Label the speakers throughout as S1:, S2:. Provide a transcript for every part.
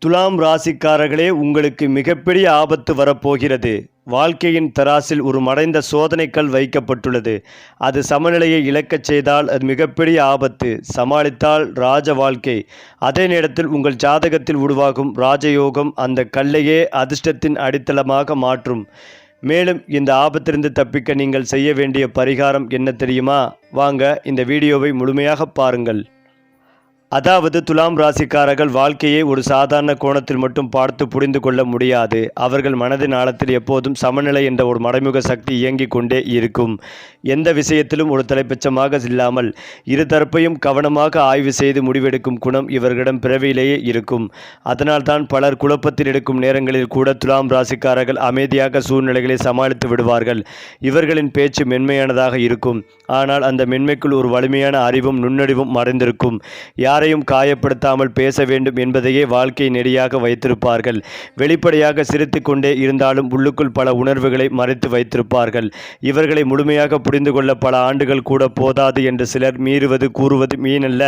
S1: துலாம் ராசிக்காரர்களே, உங்களுக்கு மிகப்பெரிய ஆபத்து வரப்போகிறது. வாழ்க்கையின் தராசில் ஒரு மறைந்த சோதனைக்கல் வைக்கப்பட்டுள்ளது. அது சமநிலையை இழக்கச் செய்தால் அது மிகப்பெரிய ஆபத்து. சமாளித்தால் ராஜ வாழ்க்கை. அதே நேரத்தில் உங்கள் ஜாதகத்தில் உருவாகும் ராஜயோகம் அந்த கல்லையே அதிர்ஷ்டத்தின் அடித்தளமாக மாற்றும். மேலும் இந்த ஆபத்திலிருந்து தப்பிக்க நீங்கள் செய்ய வேண்டிய பரிகாரம் என்ன தெரியுமா? வாங்க இந்த வீடியோவை முழுமையாக பாருங்கள். அதாவது துலாம் ராசிக்காரர்கள் வாழ்க்கையை ஒரு சாதாரண கோணத்தில் மட்டும் பார்த்து புரிந்து கொள்ள முடியாது. அவர்கள் மனதின் ஆழத்தில் எப்போதும் சமநிலை என்ற ஒரு மறைமுக சக்தி இயங்கிக் கொண்டே இருக்கும். எந்த விஷயத்திலும் ஒரு தலைப்பட்சமாக இல்லாமல் இருதரப்பையும் கவனமாக ஆய்வு செய்து முடிவெடுக்கும் குணம் இவர்களிடம் பிறவியிலேயே இருக்கும். அதனால்தான் பலர் குழப்பத்தில் எடுக்கும் நேரங்களில் கூட துலாம் ராசிக்காரர்கள் அமைதியாக சூழ்நிலைகளை சமாளித்து விடுவார்கள். இவர்களின் பேச்சு மென்மையானதாக இருக்கும். ஆனால் அந்த மென்மைக்குள் ஒரு வலிமையான அறிவும் நுண்ணறிவும் மறைந்திருக்கும். யாரையும் காயப்படுத்தாமல் பேச வேண்டும் என்பதையே வாழ்க்கை நெறியாக வைத்திருப்பார்கள். வெளிப்படையாக சிரித்து கொண்டே இருந்தாலும் உள்ளுக்குள் பல உணர்வுகளை மறைத்து வைத்திருப்பார்கள். இவர்களை முழுமையாக புரிந்து கொள்ள பல ஆண்டுகள் கூட போதாது என்று சிலர் கூறுவது மீனல்ல.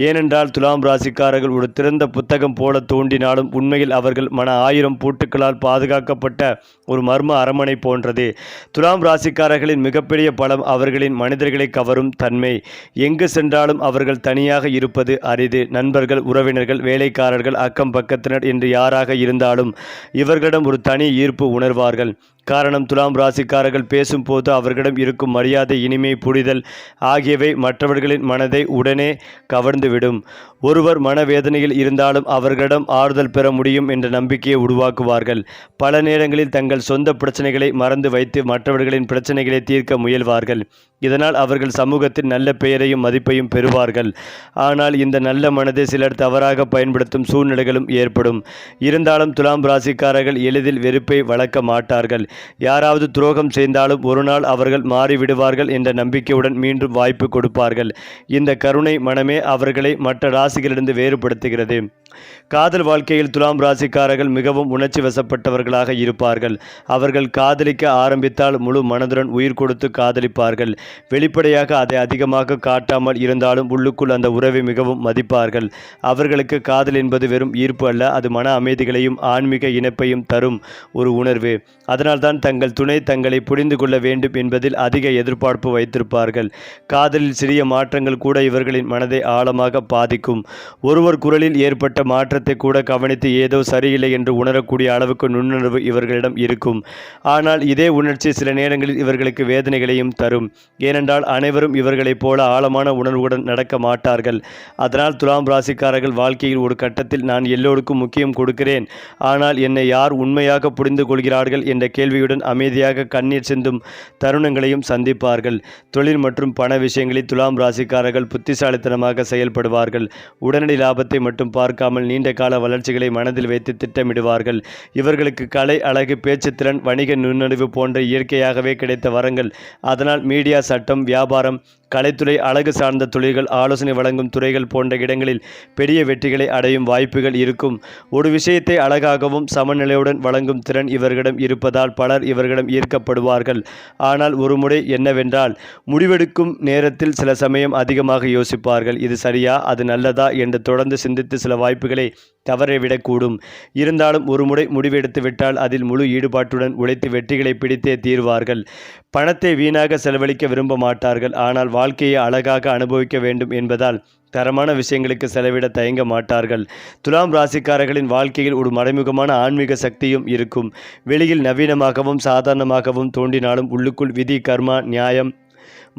S1: ஏனென்றால் துலாம் ராசிக்காரர்கள் ஒரு திறந்த புத்தகம் போல தோன்றினாலும் உண்மையில் அவர்கள் மன 1000 பூட்டுக்களால் பாதுகாக்கப்பட்ட ஒரு மர்ம அரண்மனை போன்றது. துலாம் ராசிக்காரர்களின் மிகப்பெரிய பலம் அவர்களின் மனிதர்களை கவரும் தன்மை. எங்கு சென்றாலும் அவர்கள் தனியாக இருப்பது அரிது. நண்பர்கள், உறவினர்கள், வேலைக்காரர்கள், அக்கம் பக்கத்தினர் என்று யாராக இருந்தாலும் இவர்களிடம் ஒரு தனி ஈர்ப்பு உணர்வார்கள். காரணம், துலாம் ராசிக்காரர்கள் பேசும்போது அவர்களிடம் இருக்கும் மரியாதை, இனிமை, புரிதல் ஆகியவை மற்றவர்களின் மனதை உடனே கவர்ந்துவிடும். ஒருவர் மனவேதனையில் இருந்தாலும் அவர்களிடம் ஆறுதல் பெற முடியும் என்ற நம்பிக்கையை உருவாக்குவார்கள். பல நேரங்களில் தங்கள் சொந்த பிரச்சனைகளை மறந்து வைத்து மற்றவர்களின் பிரச்சனைகளை தீர்க்க முயல்வார்கள். இதனால் அவர்கள் சமூகத்தில் நல்ல பெயரையும் மதிப்பையும் பெறுவார்கள். ஆனால் இந்த நல்ல மனதை சிலர் தவறாக பயன்படுத்தும் சூழ்நிலைகளும் ஏற்படும். இருந்தாலும் துலாம் ராசிக்காரர்கள் எளிதில் வெறுப்பை வளர்க்க மாட்டார்கள். யாராவது துரோகம் செய்தாலும் ஒரு நாள் அவர்கள் மாறிவிடுவார்கள் என்ற நம்பிக்கையுடன் மீண்டும் வாய்ப்பு கொடுப்பார்கள். இந்த கருணை மனமே அவர்களை மற்ற ராசிகளிலிருந்து வேறுபடுத்துகிறது. காதல் வாழ்க்கையில் துலாம் ராசிக்காரர்கள் மிகவும் உணர்ச்சி வசப்பட்டவர்களாக இருப்பார்கள். அவர்கள் காதலிக்க ஆரம்பித்தால் முழு மனதுடன் உயிர் கொடுத்து காதலிப்பார்கள். வெளிப்படையாக அதை அதிகமாக காட்டாமல் இருந்தாலும் உள்ளுக்குள் அந்த உறவை மிகவும் மதிப்பார்கள். அவர்களுக்கு காதல் என்பது வெறும் ஈர்ப்பு அல்ல, அது மன அமைதிகளையும் ஆன்மீக இணைப்பையும் தரும் ஒரு உணர்வு. அதனால்தான் தங்கள் துணை தங்களை புரிந்து கொள்ள வேண்டும் என்பதில் அதிக எதிர்பார்ப்பு வைத்திருப்பார்கள். காதலில் சிறிய மாற்றங்கள் கூட இவர்களின் மனதை ஆழமாக பாதிக்கும். ஒருவர் குரலில் ஏற்பட்ட மாற்றத்தை கூட கவனித்து ஏதோ சரியில்லை என்று உணரக்கூடிய அளவுக்கு நுண்ணுணர்வு இவர்களிடம் இருக்கும். ஆனால் இதே உணர்ச்சி சில நேரங்களில் இவர்களுக்கு வேதனைகளையும் தரும். ஏனென்றால் அனைவரும் இவர்களைப் போல ஆழமான உணர்வுடன் நடக்க மாட்டார்கள். அதனால் துலாம் ராசிக்காரர்கள் வாழ்க்கையில் ஒரு கட்டத்தில் நான் எல்லோருக்கும் முக்கியம் கொடுக்கிறேன், ஆனால் என்னை யார் உண்மையாக புரிந்து கொள்கிறார்கள் என்ற கேள்வியுடன் அமைதியாக கண்ணீர் சிந்தும் தருணங்களையும் சந்திப்பார்கள். தொழில் மற்றும் பண விஷயங்களில் துலாம் ராசிக்காரர்கள் புத்திசாலித்தனமாக செயல்படுவார்கள். உடனடி லாபத்தை மட்டும் பார்க்காமல் நீண்ட கால வளர்ச்சிகளை மனதில் வைத்து திட்டமிடுவார்கள். இவர்களுக்கு கலை, அழகு, பேச்சுத்திறன், வணிக நுண்ணறிவு போன்ற இயற்கையாகவே கிடைத்த வரங்கள். அதனால் மீடியா, சட்டம், வியாபாரம், கலைத்துறை, அழகு சார்ந்த தொழில்கள், ஆலோசனை வழங்கும் துறைகள் போன்ற இடங்களில் பெரிய வெற்றிகளை அடையும் வாய்ப்புகள் இருக்கும். ஒரு விஷயத்தை அழகாகவும் சமநிலையுடன் வழங்கும் திறன் இவர்களிடம் இருப்பதால் பலர் இவர்களிடம் ஈர்க்கப்படுவார்கள். ஆனால் ஒரு முறை என்னவென்றால், முடிவெடுக்கும் நேரத்தில் சில சமயம் அதிகமாக யோசிப்பார்கள். இது சரியா, அது நல்லதா என்று தொடர்ந்து சிந்தித்து சில வாய்ப்புகளை தவறவிடக்கூடும். இருந்தாலும் ஒரு முறை முடிவெடுத்து விட்டால் அதில் முழு ஈடுபாட்டுடன் உழைத்து வெற்றிகளை பிடித்தே தீர்வார்கள். பணத்தை வீணாக செலவழிக்க விரும்ப மாட்டார்கள். ஆனால் வாழ்க்கையை அழகாக அனுபவிக்க வேண்டும் என்பதால் தரமான விஷயங்களுக்கு செலவிட தயங்க மாட்டார்கள். துலாம் ராசிக்காரர்களின் வாழ்க்கையில் ஒரு மறைமுகமான ஆன்மீக சக்தியும் இருக்கும். வெளியில் நவீனமாகவும் சாதாரணமாகவும் தோன்றினாலும் உள்ளுக்குள் விதி, கர்மா, நியாயம்,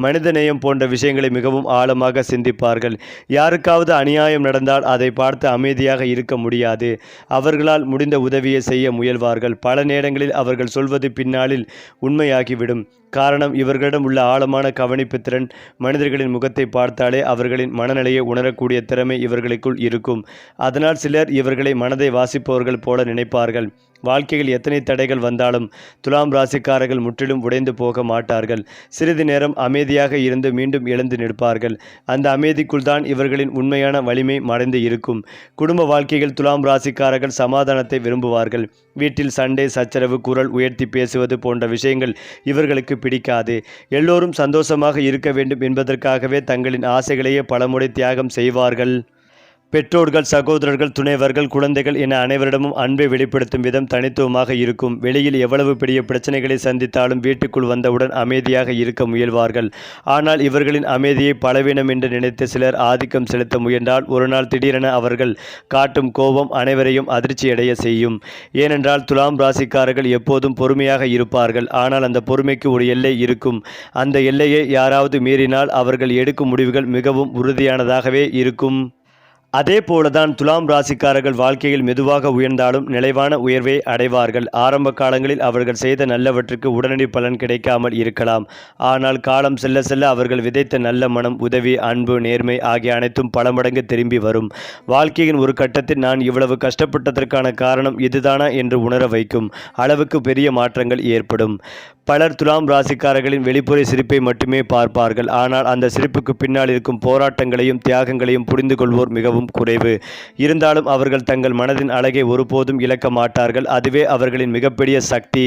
S1: மனிதநேயம் போன்ற விஷயங்களை மிகவும் ஆழமாக சிந்திப்பார்கள். யாருக்காவது அநியாயம் நடந்தால் அதை பார்த்து அமைதியாக இருக்க முடியாது. அவர்களால் முடிந்த உதவியை செய்ய முயல்வார்கள். பல நேரங்களில் அவர்கள் சொல்வது பின்னாளில் உண்மையாகிவிடும். காரணம், இவர்களிடம் உள்ள ஆழமான கவனிப்பு திறன். மனிதர்களின் முகத்தை பார்த்தாலே அவர்களின் மனநிலையை உணரக்கூடிய திறமை இவர்களுக்குள் இருக்கும். அதனால் சிலர் இவர்களை மனதை வாசிப்பவர்கள் போல நினைப்பார்கள். வாழ்க்கையில் எத்தனை தடைகள் வந்தாலும் துலாம் ராசிக்காரர்கள் முற்றிலும் உடைந்து போக மாட்டார்கள். சிறிது நேரம் அமைதியாக இருந்து மீண்டும் எழுந்து நிற்பார்கள். அந்த அமைதிக்குள் தான் இவர்களின் உண்மையான வலிமை மறைந்து இருக்கும். குடும்ப வாழ்க்கையில் துலாம் ராசிக்காரர்கள் சமாதானத்தை விரும்புவார்கள். வீட்டில் சண்டை, சச்சரவு, குரல் உயர்த்தி பேசுவது போன்ற விஷயங்கள் இவர்களுக்கு பிடிக்காது. எல்லோரும் சந்தோஷமாக இருக்க வேண்டும் என்பதற்காகவே தங்களின் ஆசைகளையே பலமுறை தியாகம் செய்வார்கள். பெற்றோர்கள், சகோதரர்கள், துணைவர்கள், குழந்தைகள் என அனைவரிடமும் அன்பை வெளிப்படுத்தும் விதம் தனித்துவமாக இருக்கும். வெளியில் எவ்வளவு பெரிய பிரச்சனைகளை சந்தித்தாலும் வீட்டுக்குள் வந்தவுடன் அமைதியாக இருக்க முயல்வார்கள். ஆனால் இவர்களின் அமைதியை பலவீனம் என்று நினைத்த சிலர் ஆதிக்கம் செலுத்த முயன்றால் ஒருநாள் திடீரென அவர்கள் காட்டும் கோபம் அனைவரையும் அதிர்ச்சியடைய செய்யும். ஏனென்றால் துலாம் ராசிக்காரர்கள் எப்போதும் பொறுமையாக இருப்பார்கள். ஆனால் அந்த பொறுமைக்கு ஒரு எல்லை இருக்கும். அந்த எல்லையை யாராவது மீறினால் அவர்கள் எடுக்கும் முடிவுகள் மிகவும் உறுதியானதாகவே இருக்கும். அதே போலதான் துலாம் ராசிக்காரர்கள் வாழ்க்கையில் மெதுவாக உயர்ந்தாலும் நிலைவான உயர்வை அடைவார்கள். ஆரம்ப காலங்களில் அவர்கள் செய்த நல்லவற்றுக்கு உடனடி பலன் கிடைக்காமல் இருக்கலாம். ஆனால் காலம் செல்ல செல்ல அவர்கள் விதைத்த நல்ல மனம், உதவி, அன்பு, நேர்மை ஆகிய அனைத்தும் பல மடங்கு திரும்பி வரும். வாழ்க்கையின் ஒரு கட்டத்தில் நான் இவ்வளவு கஷ்டப்பட்டதற்கான காரணம் இதுதானா என்று உணர வைக்கும் அளவுக்கு பெரிய மாற்றங்கள் ஏற்படும். பலர் துலாம் ராசிக்காரர்களின் வெளிப்புற சிரிப்பை மட்டுமே பார்ப்பார்கள். ஆனால் அந்த சிரிப்புக்கு பின்னால் இருக்கும் போராட்டங்களையும் தியாகங்களையும் புரிந்து கொள்வோர் மிகவும் குறைவு. இருந்தாலும் அவர்கள் தங்கள் மனதின் அழகை ஒருபோதும் இழக்க மாட்டார்கள். அதுவே அவர்களின் மிகப்பெரிய சக்தி.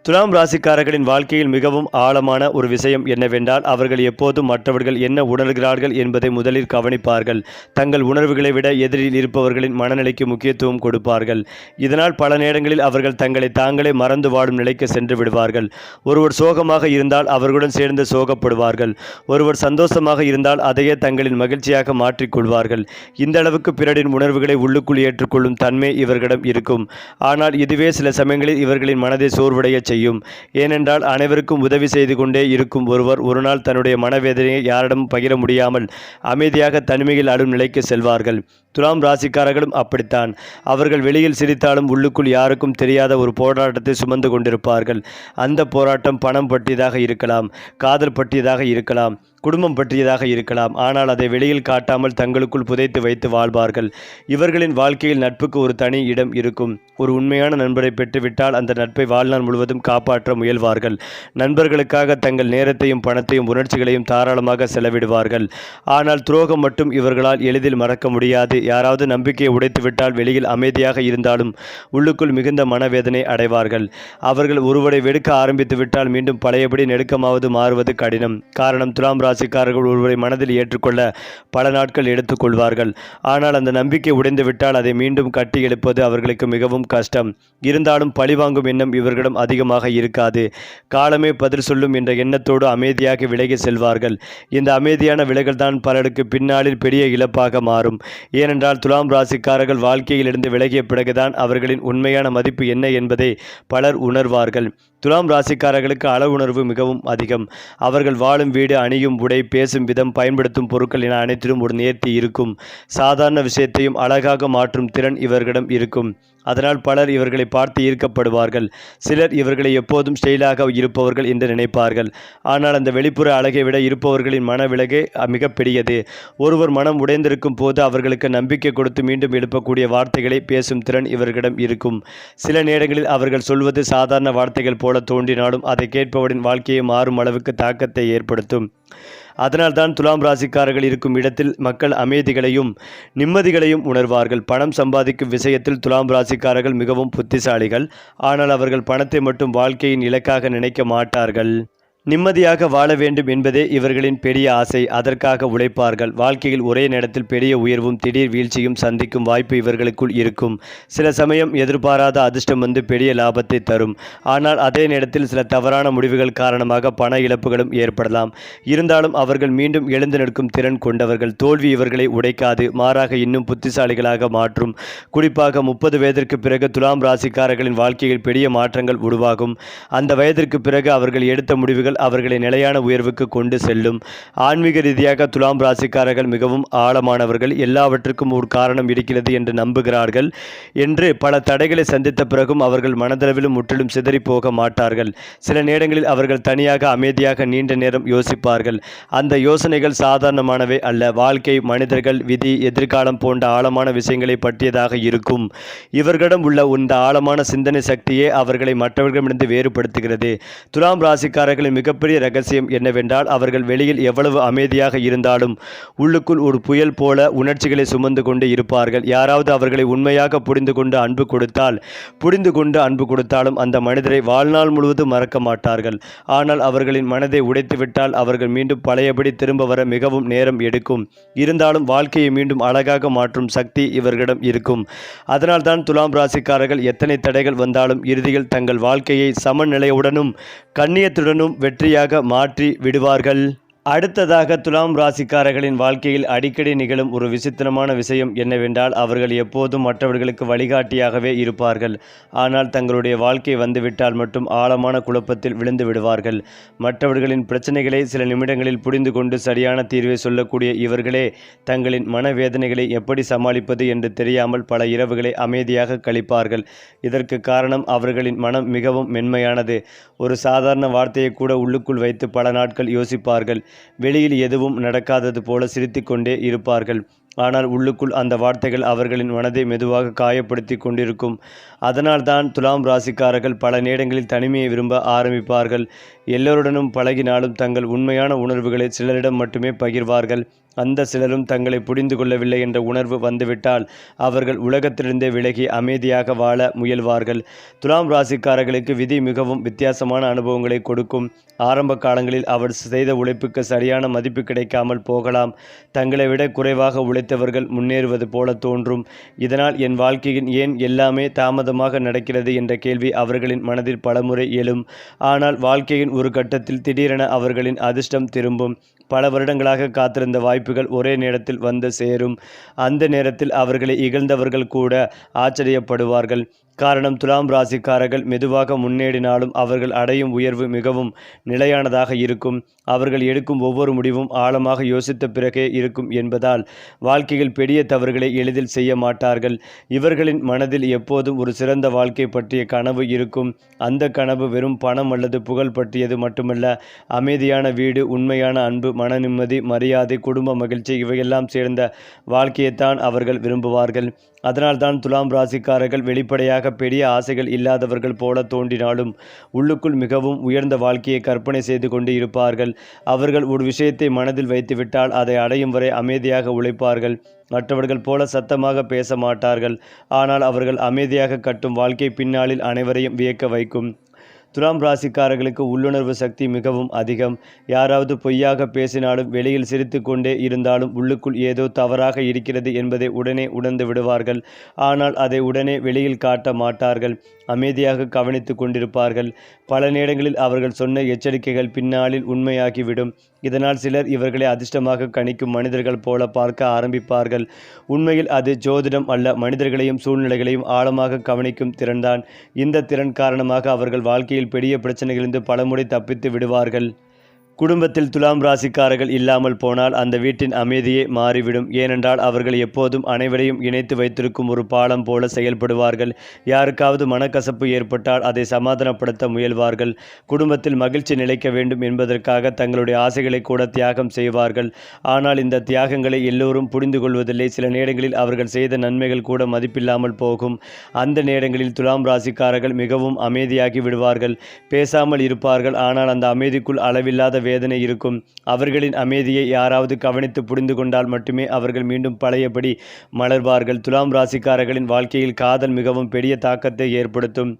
S1: துலாம் ராசிக்காரர்களின் வாழ்க்கையில் மிகவும் ஆழமான ஒரு விஷயம் என்னவென்றால் அவர்கள் எப்போதும் மற்றவர்கள் என்ன உணர்கிறார்கள் என்பதை முதலில் கவனிப்பார்கள். தங்கள் உணர்வுகளை விட எதிரில் இருப்பவர்களின் மனநிலைக்கு முக்கியத்துவம் கொடுப்பார்கள். இதனால் பல நேரங்களில் அவர்கள் தங்களை தாங்களே மறந்து வாடும் நிலைக்கு சென்று விடுவார்கள். ஒருவர் சோகமாக இருந்தால் அவர்களுடன் சேர்ந்து சோகப்படுவார்கள். ஒருவர் சந்தோஷமாக இருந்தால் அதையே தங்களின் மகிழ்ச்சியாக மாற்றிக்கொள்வார்கள். இந்த அளவுக்கு பிறரின் உணர்வுகளை உள்ளுக்குள் ஏற்றுக்கொள்ளும் தன்மை இவர்களிடம் இருக்கும். ஆனால் இதுவே சில சமயங்களில் இவர்களின் மனதை சோர்வடைய செய்யும். ஏனென்றால் அனைவருக்கும் உதவி செய்து கொண்டே இருக்கும் ஒருவர் ஒரு நாள் தன்னுடைய மனவேதனையை யாரிடமும் பகிர முடியாமல் அமைதியாக தனிமையில் அடும் நிலைக்கு செல்வார்கள். துலாம் ராசிக்காரர்களும் அப்படித்தான். அவர்கள் வெளியில் சிரித்தாலும் உள்ளுக்குள் யாருக்கும் தெரியாத ஒரு போராட்டத்தை சுமந்து கொண்டிருப்பார்கள். அந்த போராட்டம் பணம் பற்றியதாக இருக்கலாம், காதல் பற்றியதாக இருக்கலாம், குடும்பம் பற்றியதாக இருக்கலாம். ஆனால் அதை வெளியில் காட்டாமல் தங்களுக்குள் புதைத்து வைத்து வாழ்வார்கள். இவர்களின் வாழ்க்கையில் நட்புக்கு ஒரு தனி இடம் இருக்கும். ஒரு உண்மையான நண்பரை பெற்றுவிட்டால் அந்த நட்பை வாழ்நாள் முழுவதும் காப்பாற்ற முயல்வார்கள். நண்பர்களுக்காக தங்கள் நேரத்தையும் பணத்தையும் உணர்ச்சிகளையும் தாராளமாக செலவிடுவார்கள். ஆனால் துரோகம் மட்டும் இவர்களால் எளிதில் மறக்க முடியாது. யாராவது நம்பிக்கையை உடைத்துவிட்டால் வெளியில் அமைதியாக இருந்தாலும் உள்ளுக்குள் மிகுந்த மனவேதனை அடைவார்கள். அவர்கள் ஒருவரை வெறுக்க ஆரம்பித்து விட்டால் மீண்டும் பழையபடி நெருக்கமாவது மாறுவது கடினம். காரணம், துலாம் ராசிக்காரர்கள் ஒருவரை மனதில் ஏற்றுக்கொள்ள பல நாட்கள் எடுத்துக்கொள்வார்கள். ஆனால் அந்த நம்பிக்கை உடைந்துவிட்டால் அதை மீண்டும் கட்டி எழுப்பது அவர்களுக்கு மிகவும் கஷ்டம். இருந்தாலும் பழிவாங்கும் எண்ணம் இவர்களிடம் அதிகமாக இருக்காது. காலமே பதில் சொல்லும் என்ற எண்ணத்தோடு அமைதியாக விலகி செல்வார்கள். இந்த அமைதியான விலகல்தான் பலருக்கு பின்னாளில் பெரிய இழப்பாக மாறும். ஏனென்றால் துலாம் ராசிக்காரர்கள் வாழ்க்கையிலிருந்து விலகிய பிறகுதான் அவர்களின் உண்மையான மதிப்பு என்ன என்பதை பலர் உணர்வார்கள். துலாம் ராசிக்காரர்களுக்கு அளவுணர்வு மிகவும் அதிகம். அவர்கள் வாழும் வீடு, அணியும் உடை, பேசும் விதம், பயன்படுத்தும் பொருட்கள் என அனைத்திலும் ஒரு நேர்த்தி இருக்கும். சாதாரண விஷயத்தையும் அழகாக மாற்றும் திறன் இவர்களிடம் இருக்கும். அதனால் பலர் இவர்களை பார்த்து ஈர்க்கப்படுவார்கள். சிலர் இவர்களை எப்போதும் ஸ்டைலாக இருப்பவர்கள் என்று நினைப்பார்கள். ஆனால் அந்த வெளிப்புற அழகை விட இருப்பவர்களின் மன விலகே மிக பெரியது. ஒருவர் மனம் உடைந்திருக்கும் போது அவர்களுக்கு நம்பிக்கை கொடுத்து மீண்டும் எழுப்பக்கூடிய வார்த்தைகளை பேசும் திறன் இவர்களிடம் இருக்கும். சில நேரங்களில் அவர்கள் சொல்வது சாதாரண வார்த்தைகள் போல தோன்றினாலும் அதை கேட்பவரின் வாழ்க்கையை மாறும் அளவுக்கு தாக்கத்தை ஏற்படுத்தும். அதனால்தான் துலாம் ராசிக்காரர்கள் இருக்கும் இடத்தில் மக்கள் அமைதிகளையும் நிம்மதிகளையும் உணர்வார்கள். பணம் சம்பாதிக்கும் விஷயத்தில் துலாம் ராசிக்காரர்கள் மிகவும் புத்திசாலிகள். ஆனால் அவர்கள் பணத்தை மட்டும் வாழ்க்கையின் இலக்காக நினைக்க மாட்டார்கள். நிம்மதியாக வாழ வேண்டும் என்பதே இவர்களின் பெரிய ஆசை. அதற்காக உழைப்பார்கள். வாழ்க்கையில் ஒரே நேரத்தில் பெரிய உயர்வும் திடீர் வீழ்ச்சியும் சந்திக்கும் வாய்ப்பு இவர்களுக்குள் இருக்கும். சில சமயம் எதிர்பாராத அதிர்ஷ்டம் வந்து பெரிய லாபத்தை தரும். ஆனால் அதே நேரத்தில் சில தவறான முடிவுகள் காரணமாக பண இழப்புகளும் ஏற்படலாம். இருந்தாலும் அவர்கள் மீண்டும் எழுந்து நிற்கும் திறன் கொண்டவர்கள். தோல்வி இவர்களை உடைக்காது, மாறாக இன்னும் புத்திசாலிகளாக மாற்றும். குறிப்பாக 30 வயதிற்கு பிறகு துலாம் ராசிக்காரர்களின் வாழ்க்கையில் பெரிய மாற்றங்கள் உருவாகும். அந்த வயதிற்கு பிறகு அவர்கள் எடுத்த முடிவுகள் அவர்களை நிலையான உயர்வுக்கு கொண்டு செல்லும். ஆன்மீக ரீதியாக துலாம் ராசிக்காரர்கள் மிகவும் ஆழமானவர்கள். எல்லாவற்றுக்கும் ஒரு காரணம் இருக்கிறது என்று நம்புகிறார்கள். என்று பல தடைகளை சந்தித்த பிறகும் அவர்கள் மனதளவிலும் முற்றிலும் சிதறி போக மாட்டார்கள். சில நேரங்களில் அவர்கள் தனியாக அமைதியாக நீண்ட நேரம் யோசிப்பார்கள். அந்த யோசனைகள் சாதாரணமானவை அல்ல. வாழ்க்கை, மனிதர்கள், விதி, எதிர்காலம் போன்ற ஆழமான விஷயங்களை பற்றியதாக இருக்கும். இவர்களிடம் உள்ள இந்த ஆழமான சிந்தனை சக்தியே அவர்களை மற்றவர்களிடமிருந்து வேறுபடுத்துகிறது. துலாம் ராசிக்காரர்களின் மிகப்பெரிய ரகசியம் என்னவென்றால், அவர்கள் வெளியில் எவ்வளவு அமைதியாக இருந்தாலும் உள்ளுக்குள் ஒரு புயல் போல உணர்ச்சிகளை சுமந்து கொண்டு இருப்பார்கள். யாராவது அவர்களை உண்மையாக புரிந்து கொண்டு அன்பு கொடுத்தாலும் அந்த மனிதரை வாழ்நாள் முழுவதும் மறக்க மாட்டார்கள். ஆனால் அவர்களின் மனதை உடைத்துவிட்டால் அவர்கள் மீண்டும் பழையபடி திரும்ப வர மிகவும் நேரம் எடுக்கும். இருந்தாலும் வாழ்க்கையை மீண்டும் அழகாக மாற்றும் சக்தி இவர்களிடம் இருக்கும். அதனால்தான் துலாம் ராசிக்காரர்கள் எத்தனை தடைகள் வந்தாலும் இறுதியில் தங்கள் வாழ்க்கையை சமநிலையுடனும் கண்ணியத்துடனும் வெற்றியாக மாற்றி விடுவார்கள். அடுத்ததாக துலாம் ராசிக்காரர்களின் வாழ்க்கையில் அடிக்கடி நிகழும் ஒரு விசித்திரமான விஷயம் என்னவென்றால், அவர்கள் எப்போதும் மற்றவர்களுக்கு வழிகாட்டியாகவே இருப்பார்கள். ஆனால் தங்களுடைய வாழ்க்கை வந்துவிட்டால் மட்டும் ஆழமான குழப்பத்தில் விழுந்து விடுவார்கள். மற்றவர்களின் பிரச்சனைகளை சில நிமிடங்களில் புரிந்து கொண்டு சரியான தீர்வை சொல்லக்கூடிய இவர்களே தங்களின் மனவேதனைகளை எப்படி சமாளிப்பது என்று தெரியாமல் பல இரவுகளை அமைதியாக கழிப்பார்கள். இதற்கு காரணம் அவர்களின் மனம் மிகவும் மென்மையானது. ஒரு சாதாரண வார்த்தையை கூட உள்ளுக்குள் வைத்து பல நாட்கள் யோசிப்பார்கள். வெளியில் எதுவும் நடக்காதது போல சிரித்து கொண்டே இருப்பார்கள். ஆனால் உள்ளுக்குள் அந்த வார்த்தைகள் அவர்களின் மனதை மெதுவாக காயப்படுத்தி கொண்டிருக்கும். அதனால்தான் துலாம் ராசிக்காரர்கள் பல நேரங்களில் தனிமையை விரும்ப ஆரம்பிப்பார்கள். எல்லோருடனும் பழகினாலும் தங்கள் உண்மையான உணர்வுகளை சிலரிடம் மட்டுமே பகிர்வார்கள். அந்த சிலரும் தங்களை புரிந்து கொள்ளவில்லை என்ற உணர்வு வந்துவிட்டால் அவர்கள் உலகத்திலிருந்தே விலகி அமைதியாக வாழ முயல்வார்கள். துலாம் ராசிக்காரர்களுக்கு விதி மிகவும் வித்தியாசமான அனுபவங்களை கொடுக்கும். ஆரம்ப காலங்களில் அவர் செய்த உழைப்புக்கு சரியான மதிப்பு கிடைக்காமல் போகலாம். தங்களை விட குறைவாக உழைத்தவர்கள் முன்னேறுவது போல தோன்றும். இதனால் என் வாழ்க்கையின் ஏன் எல்லாமே தாமதமாக நடக்கிறது என்ற கேள்வி அவர்களின் மனதில் பலமுறை எழும். ஆனால் வாழ்க்கையின் ஒரு கட்டத்தில் திடீரென அவர்களின் அதிர்ஷ்டம் திரும்பும். பல வருடங்களாக காத்திருந்த வாய்ப்புகள் ஒரே நேரத்தில் வந்து சேரும். அந்த நேரத்தில் அவர்களை இகழ்ந்தவர்கள் கூட ஆச்சரியப்படுவார்கள். காரணம், துலாம் ராசிக்காரர்கள் மெதுவாக முன்னேறினாலும் அவர்கள் அடையும் உயர்வு மிகவும் நிலையானதாக இருக்கும். அவர்கள் எடுக்கும் ஒவ்வொரு முடிவும் ஆழமாக யோசித்த பிறகே இருக்கும் என்பதால் வாழ்க்கையில் பெரிய தவறுகளை எளிதில் செய்ய மாட்டார்கள். இவர்களின் மனதில் எப்போதும் ஒரு சிறந்த வாழ்க்கை பற்றிய கனவு இருக்கும். அந்த கனவு வெறும் பணம் அல்லது புகழ் பற்றியது மட்டுமல்ல. அமைதியான வீடு, உண்மையான அன்பு, மன நிம்மதி, மரியாதை, குடும்ப மகிழ்ச்சி இவையெல்லாம் சேர்ந்த வாழ்க்கையைத்தான் அவர்கள் விரும்புவார்கள். அதனால்தான் துலாம் ராசிக்காரர்கள் வெளிப்படையாக பெரிய ஆசைகள் இல்லாதவர்கள் போல தோன்றினாலும் உள்ளுக்குள் மிகவும் உயர்ந்த வாழ்க்கையை கற்பனை செய்து கொண்டு இருப்பார்கள். அவர்கள் ஒரு விஷயத்தை மனதில் வைத்துவிட்டால் அதை அடையும் வரை அமைதியாக உழைப்பார்கள். மற்றவர்கள் போல சத்தமாக பேச மாட்டார்கள். ஆனால் அவர்கள் அமைதியாக கட்டும் வாழ்க்கை பின்னாளில் அனைவரையும் வியக்க வைக்கும். துலாம் ராசிக்காரர்களுக்கு உள்ளுணர்வு சக்தி மிகவும் அதிகம். யாராவது பொய்யாக பேசினாலும், வெளியில் சிரித்து கொண்டே இருந்தாலும் உள்ளுக்குள் ஏதோ தவறாக இருக்கிறது என்பதை உடனே உணர்ந்து விடுவார்கள். ஆனால் அதை உடனே வெளியில் காட்ட மாட்டார்கள். அமைதியாக கவனித்து கொண்டிருப்பார்கள். பல நேரங்களில் அவர்கள் சொன்ன எச்சரிக்கைகள் பின்னாளில் உண்மையாகிவிடும். இதனால் சிலர் இவர்களை அதிர்ஷ்டமாக கணிக்கும் மனிதர்கள் போல பார்க்க ஆரம்பிப்பார்கள். உண்மையில் அது ஜோதிடம் அல்ல, மனிதர்களையும் சூழ்நிலைகளையும் ஆழமாக கவனிக்கும் திறன்தான். இந்த திறன் காரணமாக அவர்கள் வாழ்க்கையில் பெரிய பிரச்சனைகளிலிருந்து பலமுறை தப்பித்து விடுவார்கள். குடும்பத்தில் துலாம் ராசிக்காரர்கள் இல்லாமல் போனால் அந்த வீட்டின் அமைதியே மாறிவிடும். ஏனென்றால் அவர்கள் எப்போதும் அனைவரையும் இணைத்து வைத்திருக்கும் ஒரு பாலம் போல செயல்படுவார்கள். யாருக்காவது மனக்கசப்பு ஏற்பட்டால் அதை சமாதானப்படுத்த முயல்வார்கள். குடும்பத்தில் மகிழ்ச்சி நிலைக்க வேண்டும் என்பதற்காக தங்களுடைய ஆசைகளை கூட தியாகம் செய்வார்கள். ஆனால் இந்த தியாகங்களை எல்லோரும் புரிந்து கொள்வதில்லை. சில நேரங்களில் அவர்கள் செய்த நன்மைகள் கூட மதிப்பில்லாமல் போகும். அந்த நேரங்களில் துலாம் ராசிக்காரர்கள் மிகவும் அமைதியாகி விடுவார்கள். பேசாமல் இருப்பார்கள். ஆனால் அந்த அமைதிக்குள் அளவில்லாத வேதனை இருக்கும். அவர்களின் அமைதியை யாராவது கவனித்து புரிந்து கொண்டால் மட்டுமே அவர்கள் மீண்டும் பழையபடி மலர்வார்கள். துலாம் ராசிக்காரர்களின் வாழ்க்கையில் காதல் மிகவும் பெரிய தாக்கத்தை ஏற்படுத்தும்.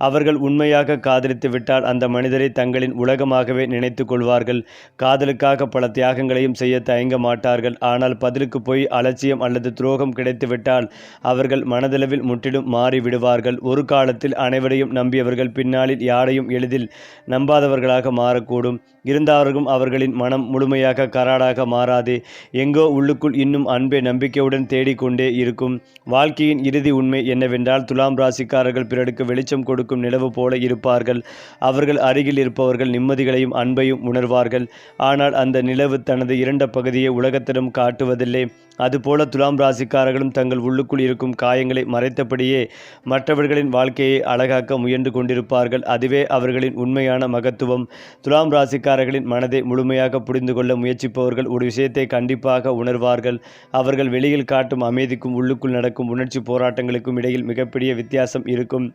S1: அவர்கள் உண்மையாக காதலித்து விட்டால் அந்த மனிதரை தங்களின் உலகமாகவே நினைத்து கொள்வார்கள். காதலுக்காக பல தியாகங்களையும் செய்ய தயங்க மாட்டார்கள். ஆனால் பதிலுக்கு போய் அலட்சியம் அல்லது துரோகம் கிடைத்துவிட்டால் அவர்கள் மனதளவில் முற்றிலும் மாறி விடுவார்கள். ஒரு காலத்தில் அனைவரையும் நம்பியவர்கள் பின்னாளில் யாரையும் எளிதில் நம்பாதவர்களாக மாறக்கூடும். இருந்தாலும் அவர்களின் மனம் முழுமையாக கராடாக மாறாது. எங்கோ உள்ளுக்குள் இன்னும் அன்பை நம்பிக்கையுடன் தேடிக்கொண்டே இருக்கும். வாழ்க்கையின் இறுதி உண்மை என்னவென்றால், துலாம் ராசிக்காரர்கள் பிறருக்கு வெளிச்சம் கொடுக்கும் நிலவு போல இருப்பார்கள். அவர்கள் அருகில் இருப்பவர்கள் நிம்மதிகளையும் அன்பையும் உணர்வார்கள். ஆனால் அந்த நிலவு தனது இரண்ட பகுதியை உலகத்திடம் காட்டுவதில்லை. அதுபோல துலாம் ராசிக்காரர்களும் தங்கள் உள்ளுக்குள் இருக்கும் காயங்களை மறைத்தபடியே மற்றவர்களின் வாழ்க்கையை அழகாக்க முயன்று கொண்டிருப்பார்கள். அதுவே அவர்களின் உண்மையான மகத்துவம். துலாம் ராசிக்காரர்களின் மனதை முழுமையாக புரிந்து கொள்ள முயற்சிப்பவர்கள் ஒரு விஷயத்தை கண்டிப்பாக உணர்வார்கள். அவர்கள் வெளியில் காட்டும் அமைதிக்கும் உள்ளுக்குள் நடக்கும் உணர்ச்சி போராட்டங்களுக்கும் இடையில் மிகப்பெரிய வித்தியாசம் இருக்கும்.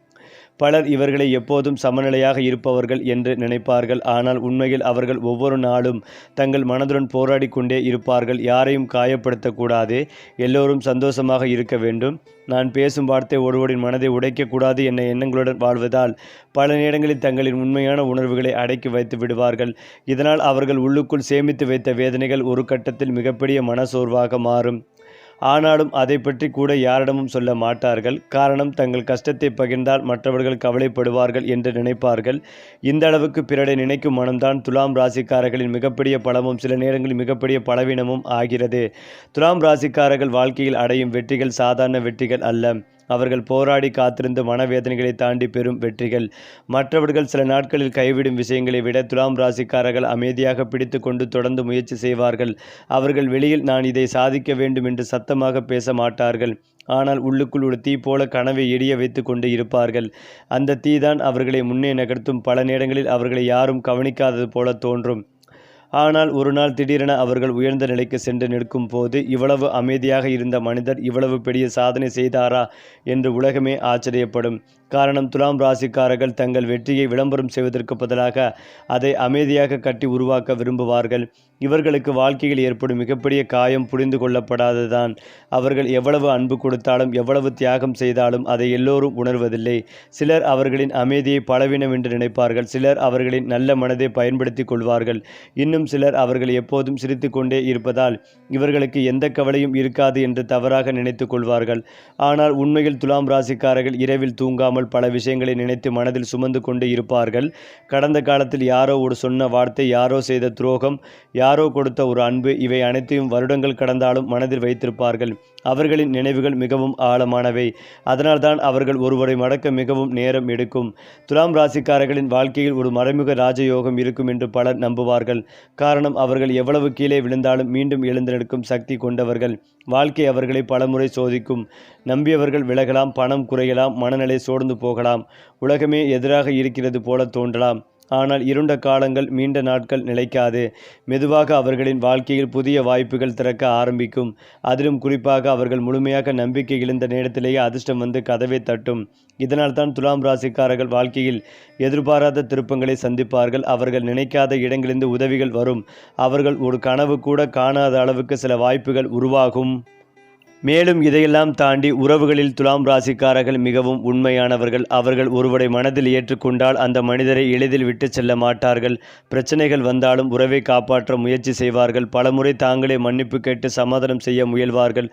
S1: பல பலர் இவர்களை எப்போதும் சமநிலையாக இருப்பவர்கள் என்று நினைப்பார்கள். ஆனால் உண்மையில் அவர்கள் ஒவ்வொரு நாளும் தங்கள் மனதுடன் போராடி கொண்டே இருப்பார்கள். யாரையும் காயப்படுத்தக்கூடாது, எல்லோரும் சந்தோஷமாக இருக்க வேண்டும், நான் பேசும் வார்த்தை ஒருவரின் மனதை உடைக்கக்கூடாது என்ற எண்ணங்களுடன் வாழ்வதால் பல நேரங்களில் தங்களின் உண்மையான உணர்வுகளை அடக்கி வைத்து விடுவார்கள். இதனால் அவர்கள் உள்ளுக்குள் சேமித்து வைத்த வேதனைகள் ஒரு கட்டத்தில் மிகப்பெரிய மனசோர்வாக மாறும். ஆனாலும் அதை பற்றி கூட யாரிடமும் சொல்ல மாட்டார்கள். காரணம், தங்கள் கஷ்டத்தை பகிர்ந்தால் மற்றவர்கள் கவலைப்படுவார்கள் என்று நினைப்பார்கள். இந்த அளவுக்கு பிறரை நினைக்கும் மனம்தான் துலாம் ராசிக்காரர்களின் மிகப்பெரிய பலமும் சில நேரங்களில் மிகப்பெரிய பலவீனமும் ஆகிறது. துலாம் ராசிக்காரர்கள் வாழ்க்கையில் அடையும் வெற்றிகள் சாதாரண வெற்றிகள் அல்ல. அவர்கள் போராடி காத்திருந்த மனவேதனைகளை தாண்டி பெறும் வெற்றிகள். மற்றவர்கள் சில நாட்களில் கைவிடும் விஷயங்களை விட துலாம் ராசிக்காரர்கள் அமைதியாக பிடித்து கொண்டு தொடர்ந்து முயற்சி செய்வார்கள். அவர்கள் வெளியில் நான் இதை சாதிக்க வேண்டும் என்று சத்தமாக பேச மாட்டார்கள். ஆனால் உள்ளுக்குள் ஒரு தீ போல கனவை எரிய வைத்து கொண்டு இருப்பார்கள். அந்த தீதான் அவர்களை முன்னே நகர்த்தும். பல நேரங்களில் அவர்களை யாரும் கவனிக்காதது போல தோன்றும். ஆனால் ஒரு நாள் திடீரென அவர்கள் உயர்ந்த நிலைக்கு சென்று நிற்கும் போது, இவ்வளவு அமைதியாக இருந்த மனிதர் இவ்வளவு பெரிய சாதனை செய்தாரா என்று உலகமே ஆச்சரியப்படும். காரணம், துலாம் ராசிக்காரர்கள் தங்கள் வெற்றியை விளம்பரம் செய்வதற்கு பதிலாக அதை அமைதியாக கட்டி உருவாக்க விரும்புவார்கள். இவர்களுக்கு வாழ்க்கையில் ஏற்படும் மிகப்பெரிய காயம் புரிந்து கொள்ளப்படாததுதான். அவர்கள் எவ்வளவு அன்பு கொடுத்தாலும் எவ்வளவு தியாகம் செய்தாலும் அதை எல்லோரும் உணர்வதில்லை. சிலர் அவர்களின் அமைதியை பலவீனம் என்று நினைப்பார்கள். சிலர் அவர்களின் நல்ல மனதை பயன்படுத்தி கொள்வார்கள். இன்னும் சிலர் அவர்கள் எப்போதும் சிரித்து கொண்டே இருப்பதால் இவர்களுக்கு எந்த கவலையும் இருக்காது என்று தவறாக நினைத்து கொள்வார்கள். ஆனால் உண்மையில் துலாம் ராசிக்காரர்கள் இரவில் தூங்காமல் பல விஷயங்களை நினைத்து மனதில் சுமந்து கொண்டு இருப்பார்கள். கடந்த காலத்தில் யாரோ ஒரு சொன்ன வார்த்தை, யாரோ செய்த துரோகம், யாரோ கொடுத்த ஒரு அன்பு, இவை அனைத்தையும் வருடங்கள் கடந்தாலும் மனதில் வைத்திருப்பார்கள். அவர்களின் நினைவுகள் மிகவும் ஆழமானவை. அதனால்தான் அவர்கள் ஒருவரை மடக்க மிகவும் நேரம் எடுக்கும். துலாம் ராசிக்காரர்களின் வாழ்க்கையில் ஒரு மறைமுக ராஜயோகம் இருக்கும் என்று பலர் நம்புவார்கள். காரணம், அவர்கள் எவ்வளவு கீழே விழுந்தாலும் மீண்டும் எழுந்து நிற்கும் சக்தி கொண்டவர்கள். வாழ்க்கை அவர்களை பலமுறை சோதிக்கும். நம்பியவர்கள் விலகலாம், பணம் குறையலாம், மனநிலை சோர்ந்து போகலாம், உலகமே எதிராக இருக்கிறது போல தோன்றலாம். ஆனால் இருண்ட காலங்கள் நீண்ட நாட்கள் நிலைக்காது. மெதுவாக அவர்களின் வாழ்க்கையில் புதிய வாய்ப்புகள் திறக்க ஆரம்பிக்கும். அதிலும் குறிப்பாக அவர்கள் முழுமையாக நம்பிக்கை இழந்த நேரத்திலேயே அதிர்ஷ்டம் வந்து கதவை தட்டும். இதனால்தான் துலாம் ராசிக்காரர்கள் வாழ்க்கையில் எதிர்பாராத திருப்பங்களை சந்திப்பார்கள். அவர்கள் நினைக்காத இடங்களிலிருந்து உதவிகள் வரும். அவர்கள் ஒரு கனவு கூட காணாத அளவுக்கு சில வாய்ப்புகள் உருவாகும். மேலும் இதையெல்லாம் தாண்டி உறவுகளில் துலாம் ராசிக்காரர்கள் மிகவும் உண்மையானவர்கள். அவர்கள் ஒருவரை மனதில் ஏற்றுக்கொண்டால் அந்த மனிதரை எளிதில் விட்டு செல்ல மாட்டார்கள். பிரச்சனைகள் வந்தாலும் உறவை காப்பாற்ற முயற்சி செய்வார்கள். பலமுறை தாங்களே மன்னிப்பு கேட்டு சமாதானம் செய்ய முயல்வார்கள்.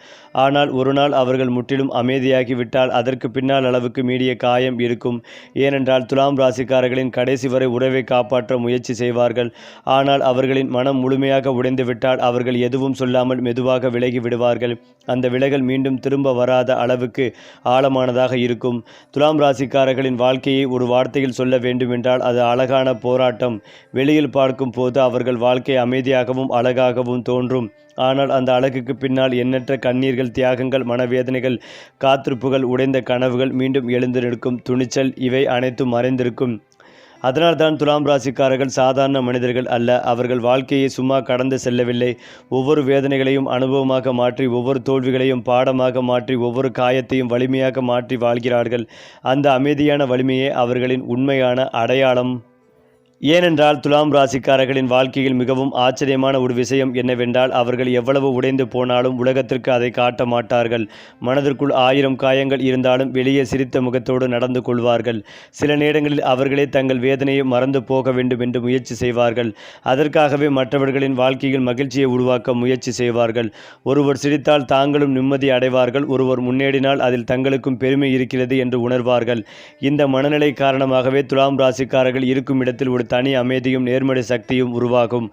S1: ஆனால் ஒரு நாள் அவர்கள் முற்றிலும் அமைதியாகிவிட்டால் அதற்கு பின்னால் அளவுக்கு மீறிய காயம் இருக்கும். ஏனென்றால் துலாம் ராசிக்காரர்களின் கடைசி வரை உறவை காப்பாற்ற முயற்சி செய்வார்கள். ஆனால் அவர்களின் மனம் முழுமையாக உடைந்துவிட்டால் அவர்கள் எதுவும் சொல்லாமல் மெதுவாக விலகி விடுவார்கள். அந்த விலகல் மீண்டும் திரும்ப வராத அளவுக்கு ஆழமானதாக இருக்கும். துலாம் ராசிக்காரர்களின் வாழ்க்கையை ஒரு வார்த்தையில் சொல்ல வேண்டுமென்றால் அது அழகான போராட்டம். வெளியில் பார்க்கும் போது அவர்கள் வாழ்க்கை அமைதியாகவும் அழகாகவும் தோன்றும். ஆனால் அந்த அழகுக்கு பின்னால் எண்ணற்ற கண்ணீர்கள், தியாகங்கள், மனவேதனைகள், காத்திருப்புகள், உடைந்த கனவுகள், மீண்டும் எழுந்து நிற்கும் துணிச்சல், இவை அனைத்தும் மறைந்திருக்கும். அதனால்தான் துலாம் ராசிக்காரர்கள் சாதாரண மனிதர்கள் அல்ல. அவர்கள் வாழ்க்கையை சும்மா கடந்து செல்லவில்லை. ஒவ்வொரு வேதனைகளையும் அனுபவமாக மாற்றி, ஒவ்வொரு தோல்விகளையும் பாடமாக மாற்றி, ஒவ்வொரு காயத்தையும் வலிமையாக மாற்றி வாழ்கிறார்கள். அந்த அமைதியான வலிமையே அவர்களின் உண்மையான அடையாளம். ஏனென்றால் துலாம் ராசிக்காரர்களின் வாழ்க்கையில் மிகவும் ஆச்சரியமான ஒரு விஷயம் என்னவென்றால், அவர்கள் எவ்வளவு உடைந்து போனாலும் உலகத்திற்கு அதை காட்ட மாட்டார்கள். மனதிற்குள் 1000 காயங்கள் இருந்தாலும் வெளியே சிரித்த முகத்தோடு நடந்து கொள்வார்கள். சில நேரங்களில் அவர்களே தங்கள் வேதனையை மறந்து போக வேண்டும் என்று முயற்சி செய்வார்கள். அதற்காகவே மற்றவர்களின் வாழ்க்கையில் மகிழ்ச்சியை உருவாக்க முயற்சி செய்வார்கள். ஒருவர் சிரித்தால் தாங்களும் நிம்மதி அடைவார்கள். ஒருவர் முன்னேறினால் அதில் தங்களுக்கும் பெருமை இருக்கிறது என்று உணர்வார்கள். இந்த மனநிலை காரணமாகவே துலாம் ராசிக்காரர்கள் இருக்கும் இடத்தில் ஒரு தனி அமைதியும் நேர்மறை சக்தியும் உருவாகும்.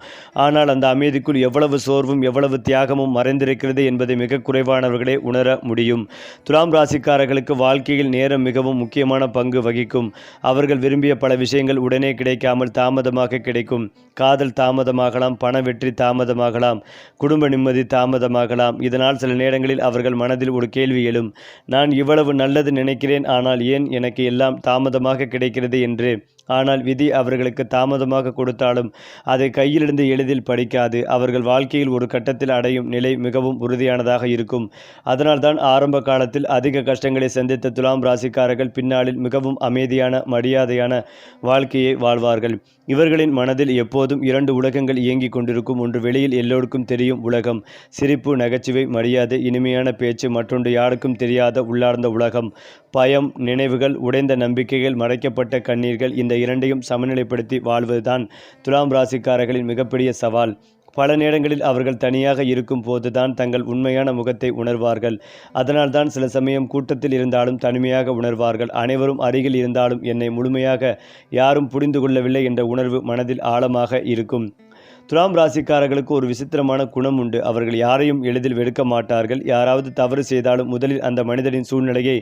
S1: ஆனால் அந்த அமைதிக்குள் எவ்வளவு சோர்வும் எவ்வளவு தியாகமும் மறைந்திருக்கிறது என்பதை மிக குறைவானவர்களே உணர முடியும். துலாம் ராசிக்காரர்களுக்கு வாழ்க்கையில் நேரம் மிகவும் முக்கியமான பங்கு வகிக்கும். அவர்கள் விரும்பிய பல விஷயங்கள் உடனே கிடைக்காமல் தாமதமாக கிடைக்கும். காதல் தாமதமாகலாம், பண வெற்றி தாமதமாகலாம், குடும்ப நிம்மதி தாமதமாகலாம். இதனால் சில நேரங்களில் அவர்கள் மனதில் ஒரு கேள்வி எழும். நான் இவ்வளவு நல்லது நினைக்கிறேன், ஆனால் ஏன் எனக்கு எல்லாம் தாமதமாக கிடைக்கிறது என்று. ஆனால் விதி அவர்களுக்கு தாமதமாக கொடுத்தாலும் அதை கையிலிருந்து எளிதில் படிக்காது. அவர்கள் வாழ்க்கையில் ஒரு கட்டத்தில் அடையும் நிலை மிகவும் உறுதியானதாக இருக்கும். அதனால்தான் ஆரம்ப காலத்தில் அதிக கஷ்டங்களை சந்தித்த துலாம் ராசிக்காரர்கள் பின்னாளில் மிகவும் அமைதியான மரியாதையான வாழ்க்கையை வாழ்வார்கள். இவர்களின் மனதில் எப்போதும் 2 உலகங்கள் இயங்கிக் கொண்டிருக்கும். ஒன்று வெளியில் எல்லோருக்கும் தெரியும் உலகம், சிரிப்பு, நகைச்சுவை, மரியாதை, இனிமையான பேச்சு. மற்றொன்று யாருக்கும் தெரியாத உள்ளார்ந்த உலகம், பயம், நினைவுகள், உடைந்த நம்பிக்கைகள், மறைக்கப்பட்ட கண்ணீர்கள். இந்த இரண்டையும் சமநிலைப்படுத்தி வாழ்வதுதான் துலாம் ராசிக்காரர்களின் மிகப்பெரிய சவால். பல நேரங்களில் அவர்கள் தனியாக இருக்கும் போதுதான் தங்கள் உண்மையான முகத்தை உணர்வார்கள். அதனால்தான் சில சமயம் கூட்டத்தில் இருந்தாலும் தனிமையாக உணர்வார்கள். அனைவரும் அருகில் இருந்தாலும் என்னை முழுமையாக யாரும் புரிந்து கொள்ளவில்லை என்ற உணர்வு மனதில் ஆழமாக இருக்கும். துலாம் ராசிக்காரர்களுக்கு ஒரு விசித்திரமான குணம் உண்டு. அவர்கள் யாரையும் எளிதில் வெறுக்க மாட்டார்கள். யாராவது தவறு செய்தாலும் முதலில் அந்த மனிதனின் சூழ்நிலையை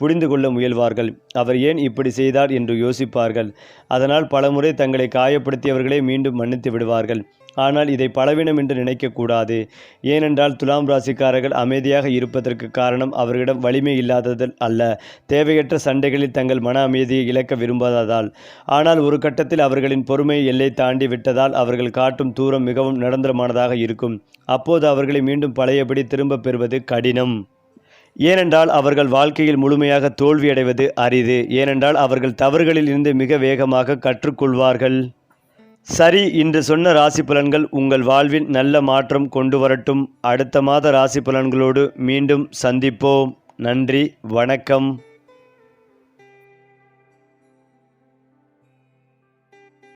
S1: புரிந்து கொள்ள முயல்வார்கள். அவர் ஏன் இப்படி செய்தார் என்று யோசிப்பார்கள். அதனால் பலமுறை தங்களை காயப்படுத்தியவர்களே மீண்டும் மன்னித்து விடுவார்கள். ஆனால் இதை பலவீனம் என்று நினைக்கக்கூடாது. ஏனென்றால் துலாம் ராசிக்காரர்கள் அமைதியாக இருப்பதற்கு காரணம் அவர்களிடம் வலிமை இல்லாததால் அல்ல, தேவையற்ற சண்டைகளில் தங்கள் மன அமைதியை இழக்க விரும்பாததால். ஆனால் ஒரு கட்டத்தில் அவர்களின் பொறுமை எல்லை தாண்டி விட்டதால் அவர்கள் காட்டும் தூரம் மிகவும் நிரந்தரமானதாக இருக்கும். அப்போது அவர்களை மீண்டும் பழையபடி திரும்ப பெறுவது கடினம். ஏனென்றால் அவர்கள் வாழ்க்கையில் முழுமையாக தோல்வியடைவது அரிது. ஏனென்றால் அவர்கள் தவறுகளில் இருந்து மிக வேகமாக கற்றுக்கொள்வார்கள். சரி, இன்று சொன்ன ராசி பலன்கள் உங்கள் வாழ்வில் நல்ல மாற்றம் கொண்டு வரட்டும். அடுத்த மாத ராசி பலன்களோடு மீண்டும் சந்திப்போம். நன்றி, வணக்கம்.